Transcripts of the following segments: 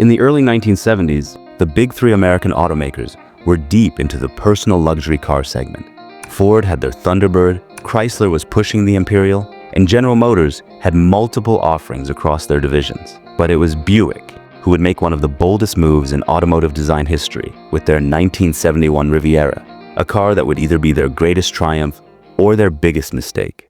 In the early 1970s, the big three American automakers were deep into the personal luxury car segment. Ford had their Thunderbird, Chrysler was pushing the Imperial, and General Motors had multiple offerings across their divisions. But it was Buick who would make one of the boldest moves in automotive design history with their 1971 Riviera, a car that would either be their greatest triumph or their biggest mistake.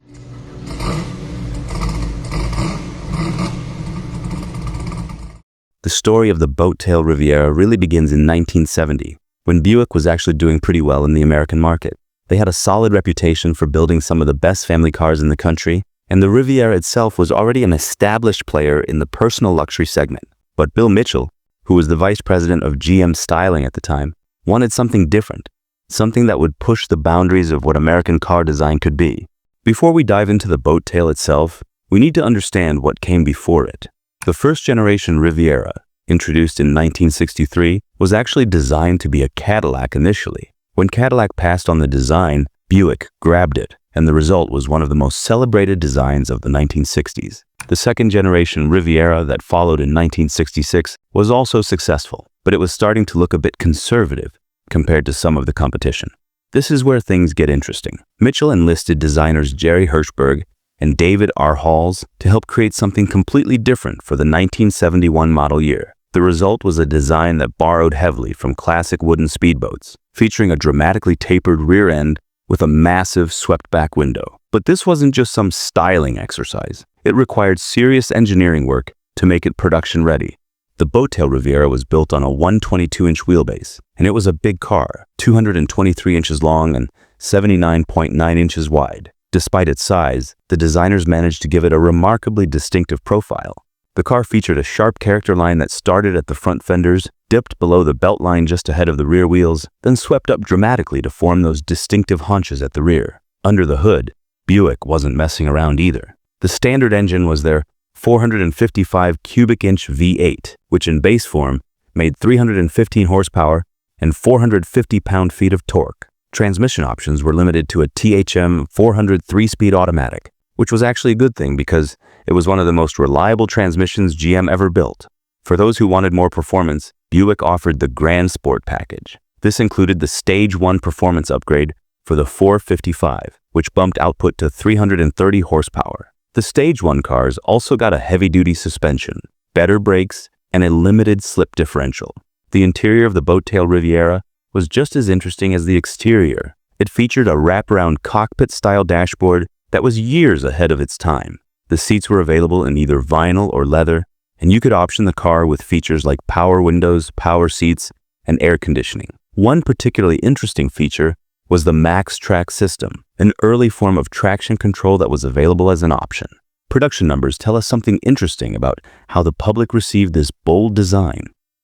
The story of the boat-tail Riviera really begins in 1970, when Buick was actually doing pretty well in the American market. They had a solid reputation for building some of the best family cars in the country, and the Riviera itself was already an established player in the personal luxury segment. But Bill Mitchell, who was the vice president of GM Styling at the time, wanted something different, something that would push the boundaries of what American car design could be. Before we dive into the boat-tail itself, we need to understand what came before it. The first-generation Riviera, introduced in 1963, was actually designed to be a Cadillac initially. When Cadillac passed on the design, Buick grabbed it, and the result was one of the most celebrated designs of the 1960s. The second-generation Riviera that followed in 1966 was also successful, but it was starting to look a bit conservative compared to some of the competition. This is where things get interesting. Mitchell enlisted designers Jerry Hirschberg and David R. Halls to help create something completely different for the 1971 model year. The result was a design that borrowed heavily from classic wooden speedboats, featuring a dramatically tapered rear end with a massive swept-back window. But this wasn't just some styling exercise. It required serious engineering work to make it production-ready. The boat-tail Riviera was built on a 122-inch wheelbase, and it was a big car, 223 inches long and 79.9 inches wide. Despite its size, the designers managed to give it a remarkably distinctive profile. The car featured a sharp character line that started at the front fenders, dipped below the belt line just ahead of the rear wheels, then swept up dramatically to form those distinctive haunches at the rear. Under the hood, Buick wasn't messing around either. The standard engine was their 455 cubic inch V8, which in base form made 315 horsepower and 450 pound-feet of torque. Transmission options were limited to a THM 400 3-speed automatic, which was actually a good thing because it was one of the most reliable transmissions GM ever built. For those who wanted more performance, Buick offered the Grand Sport package. This included the Stage 1 performance upgrade for the 455, which bumped output to 330 horsepower. The Stage 1 cars also got a heavy-duty suspension, better brakes, and a limited slip differential. The interior of the boat-tail Riviera was just as interesting as the exterior. It featured a wraparound cockpit-style dashboard that was years ahead of its time. The seats were available in either vinyl or leather, and you could option the car with features like power windows, power seats, and air conditioning. One particularly interesting feature was the Max Track system, an early form of traction control that was available as an option. Production numbers tell us something interesting about how the public received this bold design.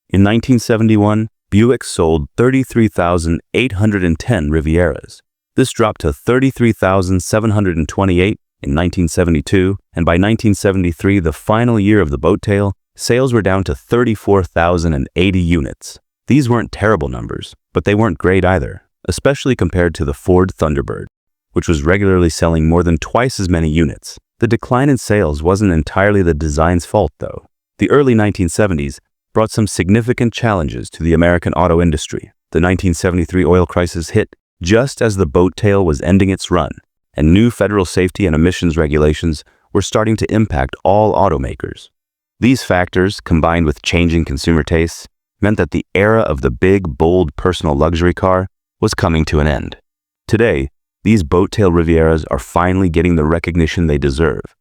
In 1971, Buick sold 33,810 Rivieras. This dropped to 33,728 in 1972, and by 1973, the final year of the boat-tail, sales were down to 34,080 units. These weren't terrible numbers, but they weren't great either, especially compared to the Ford Thunderbird, which was regularly selling more than twice as many units. The decline in sales wasn't entirely the design's fault, though. The early 1970s brought some significant challenges to the American auto industry. The 1973 oil crisis hit just as the boat-tail was ending its run, and new federal safety and emissions regulations were starting to impact all automakers. These factors, combined with changing consumer tastes, meant that the era of the big, bold personal luxury car was coming to an end. Today, these boat-tail Rivieras are finally getting the recognition they deserve.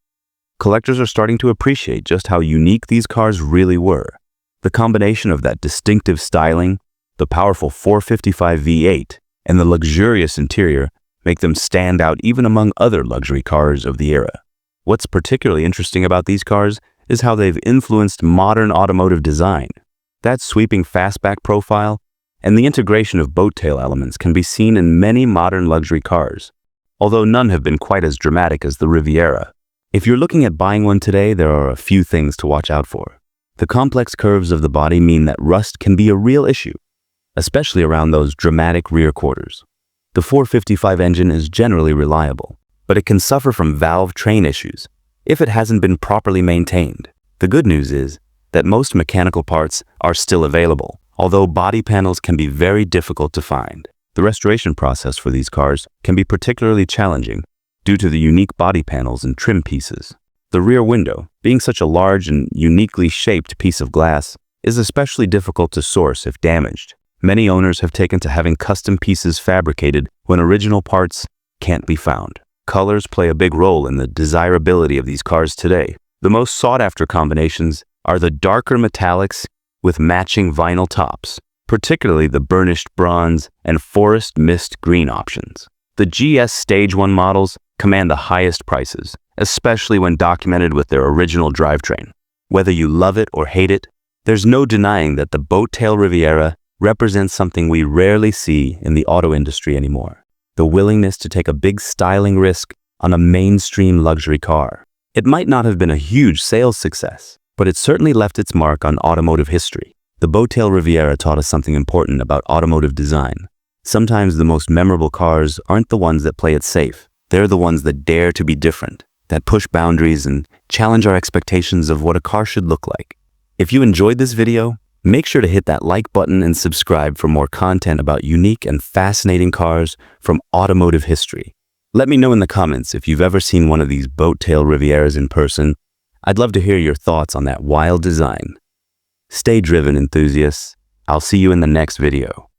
Collectors are starting to appreciate just how unique these cars really were. The combination of that distinctive styling, the powerful 455 V8, and the luxurious interior make them stand out even among other luxury cars of the era. What's particularly interesting about these cars is how they've influenced modern automotive design. That sweeping fastback profile and the integration of boat-tail elements can be seen in many modern luxury cars, although none have been quite as dramatic as the Riviera. If you're looking at buying one today, there are a few things to watch out for. The complex curves of the body mean that rust can be a real issue, especially around those dramatic rear quarters. The 455 engine is generally reliable, but it can suffer from valve train issues if it hasn't been properly maintained. The good news is that most mechanical parts are still available, although body panels can be very difficult to find. The restoration process for these cars can be particularly challenging due to the unique body panels and trim pieces. The rear window, being such a large and uniquely shaped piece of glass, is especially difficult to source if damaged. Many owners have taken to having custom pieces fabricated when original parts can't be found. Colors play a big role in the desirability of these cars today. The most sought-after combinations are the darker metallics with matching vinyl tops, particularly the burnished bronze and forest mist green options. The GS Stage 1 models command the highest prices, especially when documented with their original drivetrain. Whether you love it or hate it, there's no denying that the boat-tail Riviera represents something we rarely see in the auto industry anymore: the willingness to take a big styling risk on a mainstream luxury car. It might not have been a huge sales success, but it certainly left its mark on automotive history. The boat-tail Riviera taught us something important about automotive design. Sometimes the most memorable cars aren't the ones that play it safe. They're the ones that dare to be different, that push boundaries and challenge our expectations of what a car should look like. If you enjoyed this video, make sure to hit that like button and subscribe for more content about unique and fascinating cars from automotive history. Let me know in the comments if you've ever seen one of these boat-tail Rivieras in person. I'd love to hear your thoughts on that wild design. Stay driven, enthusiasts. I'll see you in the next video.